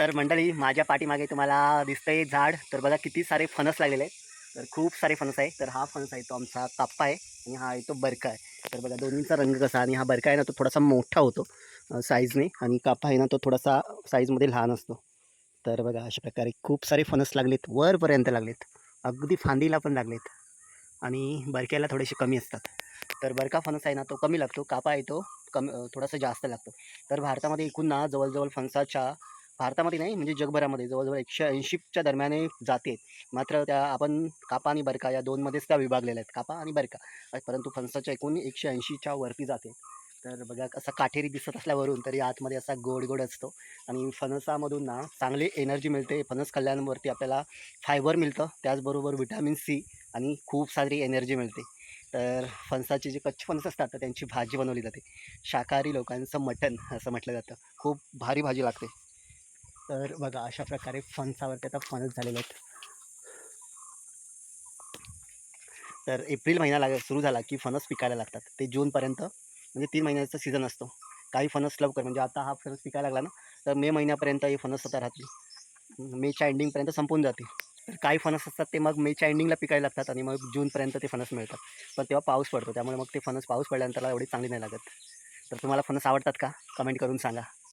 तर मंडळी माझ्या पाठीमागे तुम्हाला दिसतंय झाड. तर बघा किती सारे फणस लागलेले आहेत. तर खूप सारे फणस आहे. तर हा फणस आहे तो आमचा काप्पा आहे आणि हा आहे तो बरका आहे. तर बघा दोन्हींचा रंग कसा, आणि हा बरका आहे ना तो थोडासा मोठा होतो साईजने, आणि काप्पा आहे ना तो थोडासा साईजमध्ये लहान असतो. तर बघा अशा प्रकारे खूप सारे फणस लागलेत, वरपर्यंत लागलेत, अगदी फांदीला पण लागलेत, आणि बरक्याला थोडेसे कमी असतात. तर बरका फणस आहे ना तो कमी लागतो, कापा आहे तो थोडासा जास्त लागतो. तर भारतामध्ये एकूण ना जवळजवळ फणसाच्या, भारतामध्ये नाही म्हणजे जगभरामध्ये जवळजवळ 180च्या दरम्यान जाते. मात्र त्या आपण कापा आणि बरका या दोनमध्येच त्या विभागलेल्या आहेत, कापा आणि बरका. परंतु फणसाच्या एकूण 180च्या वरती जाते. तर बघा कसा काटेरी दिसत असल्यावरून तरी आतमध्ये असा गोड गोड असतो. आणि फणसामधून ना चांगली एनर्जी मिळते. फणस खाल्ल्यावरती आपल्याला फायबर मिळतं, त्याचबरोबर विटॅमिन सी आणि खूप सारी एनर्जी मिळते. तर फणसाचे जे कच्चे फणस असतात तर त्यांची भाजी बनवली जाते. शाकाहारी लोकांचं मटण असं म्हटलं जातं. खूप भारी भाजी लागते. तर बघा अशा प्रकारे फणसावरती आता फणस झालेले आहेत. तर एप्रिल महिना सुरू झाला की फणस पिकायला लागतात. ते जूनपर्यंत म्हणजे 3 महिन्याचा सीझन असतो. काही फणस लवकर, म्हणजे आता हा फणस पिकायला लागला ना, तर मे महिन्यापर्यंत हे फणस आता राहतील. मेच्या एंडिंगपर्यंत संपून जातील. तर काही फणस असतात ते मग मेच्या एंडिंगला पिकायला लागतात आणि मग जूनपर्यंत ते फणस मिळतात. पण तेव्हा पाऊस पडतो, त्यामुळे मग ते फणस पाऊस पडल्यानंतर एवढी चांगली नाही लागत. तर तुम्हाला फणस आवडतात का? कमेंट करून सांगा.